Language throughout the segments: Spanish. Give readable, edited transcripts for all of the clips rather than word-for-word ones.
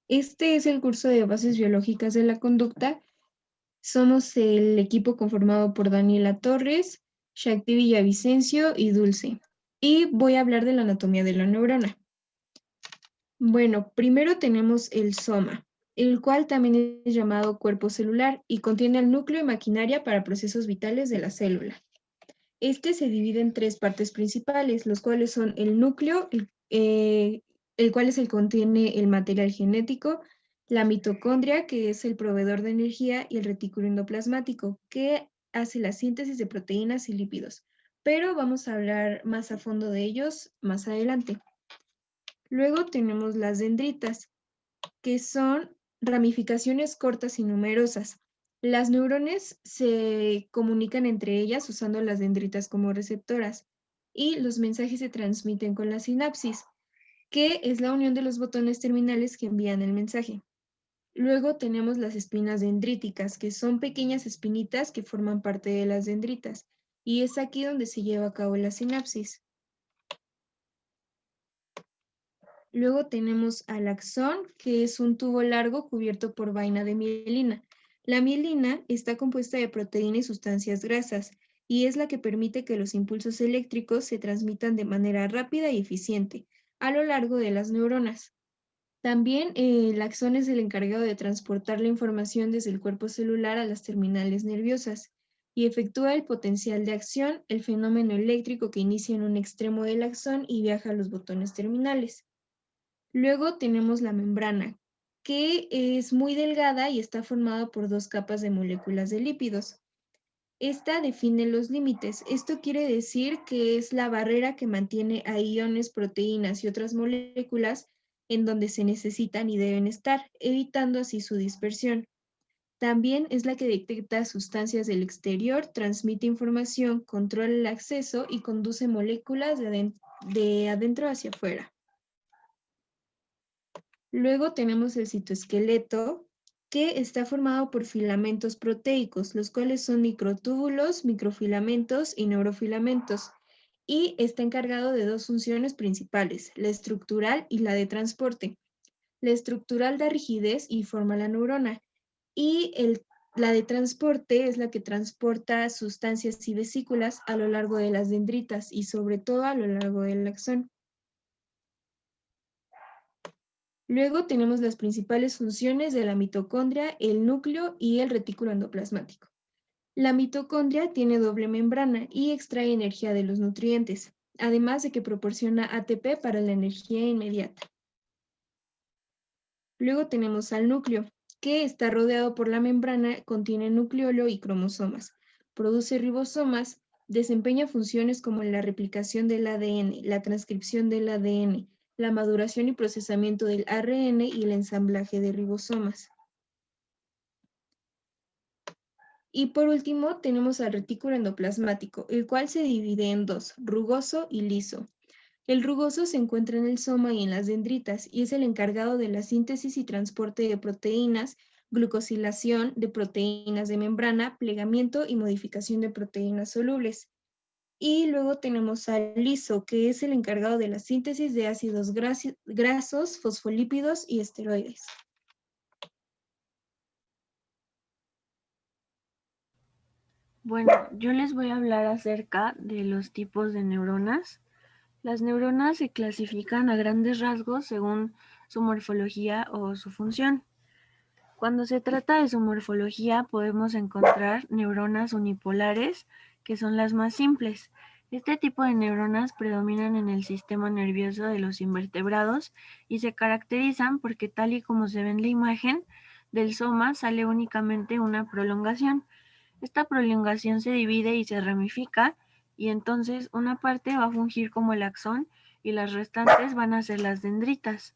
Este es el curso de Bases Biológicas de la Conducta. Somos el equipo conformado por Daniela Torres, Shakti Villavicencio y Dulce. Y voy a hablar de la anatomía de la neurona. Bueno, primero tenemos el soma, el cual también es llamado cuerpo celular y contiene el núcleo y maquinaria para procesos vitales de la célula. Este se divide en tres partes principales, los cuales son el núcleo, el cual es el que contiene el material genético, la mitocondria, que es el proveedor de energía, y el retículo endoplasmático, que hace la síntesis de proteínas y lípidos. Pero vamos a hablar más a fondo de ellos más adelante. Luego tenemos las dendritas, que son ramificaciones cortas y numerosas. Las neuronas se comunican entre ellas usando las dendritas como receptoras y los mensajes se transmiten con la sinapsis, que es la unión de los botones terminales que envían el mensaje. Luego tenemos las espinas dendríticas, que son pequeñas espinitas que forman parte de las dendritas, y es aquí donde se lleva a cabo la sinapsis. Luego tenemos al axón, que es un tubo largo cubierto por vaina de mielina. La mielina está compuesta de proteína y sustancias grasas y es la que permite que los impulsos eléctricos se transmitan de manera rápida y eficiente a lo largo de las neuronas. También el axón es el encargado de transportar la información desde el cuerpo celular a las terminales nerviosas y efectúa el potencial de acción, el fenómeno eléctrico que inicia en un extremo del axón y viaja a los botones terminales. Luego tenemos la membrana, que es muy delgada y está formada por dos capas de moléculas de lípidos. Esta define los límites. Esto quiere decir que es la barrera que mantiene a iones, proteínas y otras moléculas en donde se necesitan y deben estar, evitando así su dispersión. También es la que detecta sustancias del exterior, transmite información, controla el acceso y conduce moléculas de adentro hacia afuera. Luego tenemos el citoesqueleto, que está formado por filamentos proteicos, los cuales son microtúbulos, microfilamentos y neurofilamentos, y está encargado de dos funciones principales, la estructural y la de transporte. La estructural da rigidez y forma la neurona, y la de transporte es la que transporta sustancias y vesículas a lo largo de las dendritas y sobre todo a lo largo del axón. Luego tenemos las principales funciones de la mitocondria, el núcleo y el retículo endoplasmático. La mitocondria tiene doble membrana y extrae energía de los nutrientes, además de que proporciona ATP para la energía inmediata. Luego tenemos al núcleo, que está rodeado por la membrana, contiene nucleolo y cromosomas, produce ribosomas, desempeña funciones como la replicación del ADN, la transcripción del ADN, la maduración y procesamiento del ARN y el ensamblaje de ribosomas. Y por último tenemos al retículo endoplasmático, el cual se divide en dos, rugoso y liso. El rugoso se encuentra en el soma y en las dendritas y es el encargado de la síntesis y transporte de proteínas, glucosilación de proteínas de membrana, plegamiento y modificación de proteínas solubles. Y luego tenemos al liso, que es el encargado de la síntesis de ácidos grasos, fosfolípidos y esteroides. Bueno, yo les voy a hablar acerca de los tipos de neuronas. Las neuronas se clasifican a grandes rasgos según su morfología o su función. Cuando se trata de su morfología podemos encontrar neuronas unipolares, que son las más simples. Este tipo de neuronas predominan en el sistema nervioso de los invertebrados y se caracterizan porque, tal y como se ve en la imagen, del soma sale únicamente una prolongación. Esta prolongación se divide y se ramifica, y entonces una parte va a fungir como el axón y las restantes van a ser las dendritas.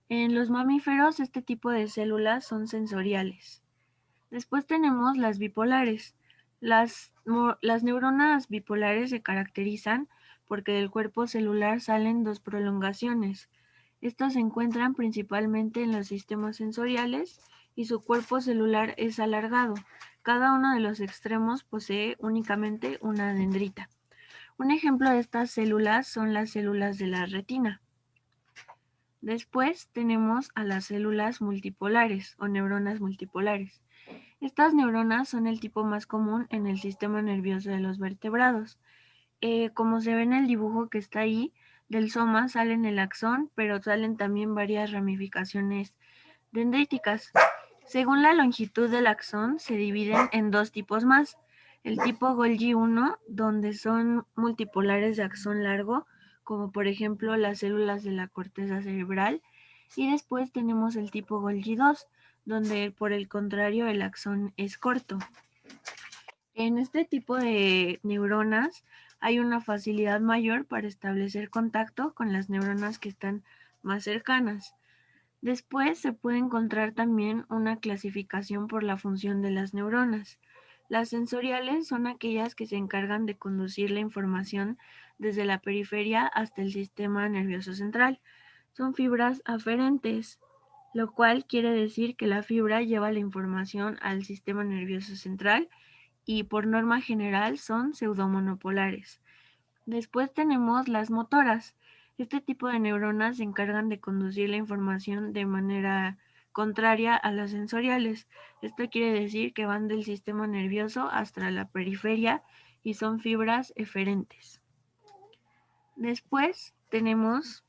En los mamíferos este tipo de células son sensoriales. Después tenemos las bipolares. Las neuronas bipolares se caracterizan porque del cuerpo celular salen dos prolongaciones. Estas se encuentran principalmente en los sistemas sensoriales y su cuerpo celular es alargado. Cada uno de los extremos posee únicamente una dendrita. Un ejemplo de estas células son las células de la retina. Después tenemos a las células multipolares o neuronas multipolares. Estas neuronas son el tipo más común en el sistema nervioso de los vertebrados. Como se ve en el dibujo que está ahí, del soma salen el axón, pero salen también varias ramificaciones dendríticas. Según la longitud del axón, se dividen en dos tipos más. El tipo Golgi 1, donde son multipolares de axón largo, como por ejemplo las células de la corteza cerebral, y después tenemos el tipo Golgi 2, donde por el contrario el axón es corto. En este tipo de neuronas hay una facilidad mayor para establecer contacto con las neuronas que están más cercanas. Después se puede encontrar también una clasificación por la función de las neuronas. Las sensoriales son aquellas que se encargan de conducir la información desde la periferia hasta el sistema nervioso central. Son fibras aferentes, lo cual quiere decir que la fibra lleva la información al sistema nervioso central y por norma general son pseudomonopolares. Después tenemos las motoras. Este tipo de neuronas se encargan de conducir la información de manera contraria a las sensoriales. Esto quiere decir que van del sistema nervioso hasta la periferia y son fibras eferentes. Después tenemos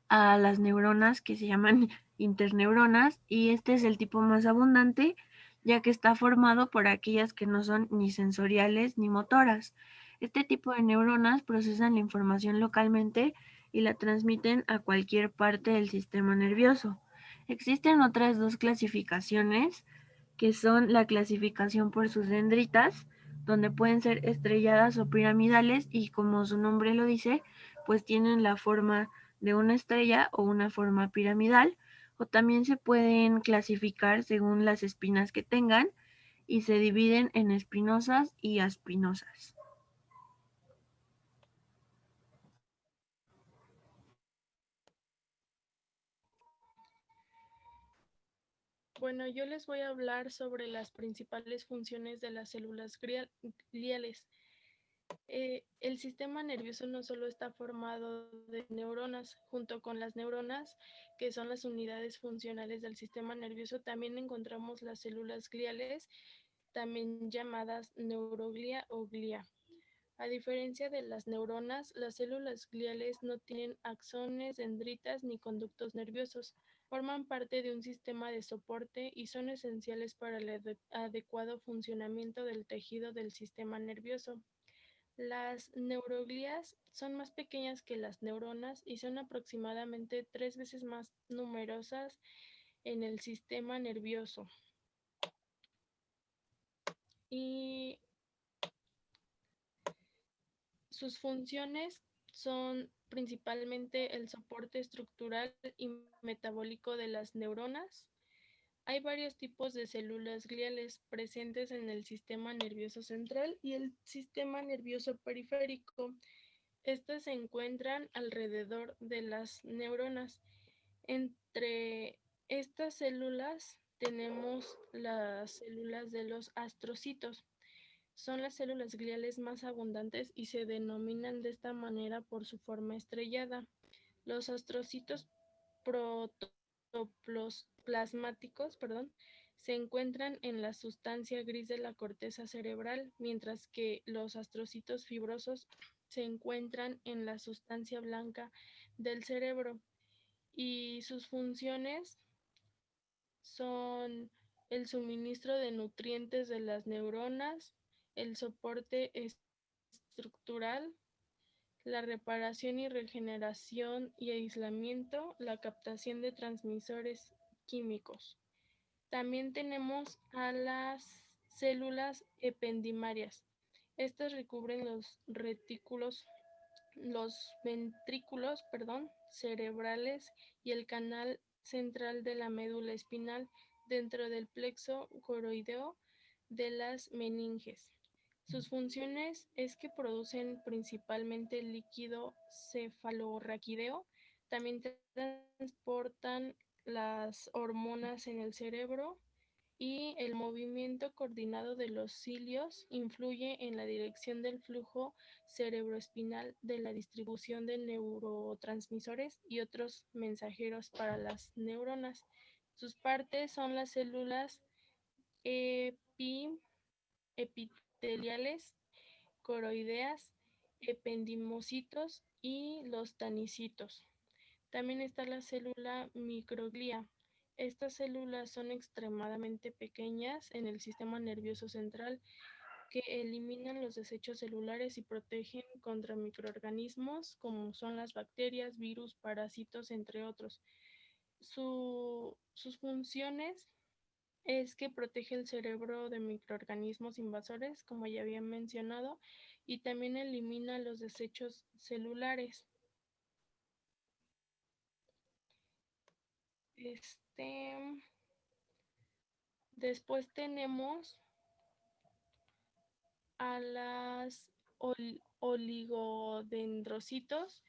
a las neuronas que se llaman interneuronas y este es el tipo más abundante ya que está formado por aquellas que no son ni sensoriales ni motoras. Este tipo de neuronas procesan la información localmente y la transmiten a cualquier parte del sistema nervioso. Existen otras dos clasificaciones que son la clasificación por sus dendritas, donde pueden ser estrelladas o piramidales y como su nombre lo dice, pues tienen la forma de una estrella o una forma piramidal, o también se pueden clasificar según las espinas que tengan y se dividen en espinosas y aspinosas. Bueno, yo les voy a hablar sobre las principales funciones de las células gliales. El sistema nervioso no solo está formado de neuronas, junto con las neuronas, que son las unidades funcionales del sistema nervioso, también encontramos las células gliales, también llamadas neuroglia o glia. A diferencia de las neuronas, las células gliales no tienen axones, dendritas ni conductos nerviosos. Forman parte de un sistema de soporte y son esenciales para el adecuado funcionamiento del tejido del sistema nervioso. Las neuroglias son más pequeñas que las neuronas y son aproximadamente 3 veces más numerosas en el sistema nervioso. Y sus funciones son principalmente el soporte estructural y metabólico de las neuronas. Hay varios tipos de células gliales presentes en el sistema nervioso central y el sistema nervioso periférico. Estas se encuentran alrededor de las neuronas. Entre estas células tenemos las células de los astrocitos. Son las células gliales más abundantes y se denominan de esta manera por su forma estrellada. Los astrocitos protoplasmáticos, se encuentran en la sustancia gris de la corteza cerebral, mientras que los astrocitos fibrosos se encuentran en la sustancia blanca del cerebro y sus funciones son el suministro de nutrientes de las neuronas, el soporte estructural, la reparación y regeneración y aislamiento, la captación de transmisores químicos. También tenemos a las células ependimarias. Estas recubren los ventrículos, cerebrales y el canal central de la médula espinal dentro del plexo coroideo de las meninges. Sus funciones es que producen principalmente líquido cefalorraquídeo, también transportan las hormonas en el cerebro y el movimiento coordinado de los cilios influye en la dirección del flujo cerebroespinal de la distribución de neurotransmisores y otros mensajeros para las neuronas. Sus partes son las células epiteliales, coroideas, ependimocitos y los tanicitos. También está la célula microglia. Estas células son extremadamente pequeñas en el sistema nervioso central que eliminan los desechos celulares y protegen contra microorganismos como son las bacterias, virus, parásitos, entre otros. Sus funciones es que protege el cerebro de microorganismos invasores, como ya había mencionado, y también elimina los desechos celulares. Después tenemos a las oligodendrocitos.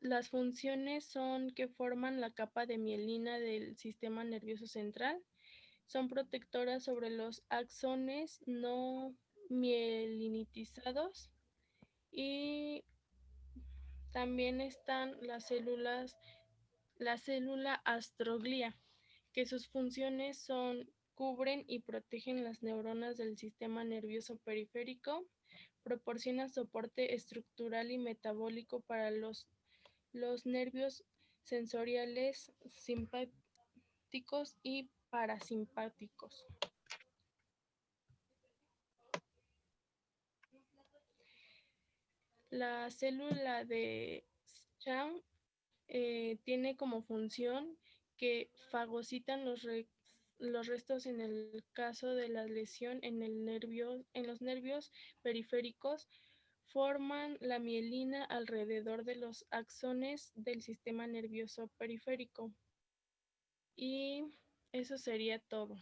Las funciones son que forman la capa de mielina del sistema nervioso central. Son protectoras sobre los axones no mielinizados y también están la célula astroglia, que sus funciones son cubren y protegen las neuronas del sistema nervioso periférico, proporciona soporte estructural y metabólico para los nervios sensoriales simpáticos y parasimpáticos. La célula de Schwann tiene como función que fagocitan los restos en el caso de la lesión en los nervios periféricos, forman la mielina alrededor de los axones del sistema nervioso periférico. Y eso sería todo.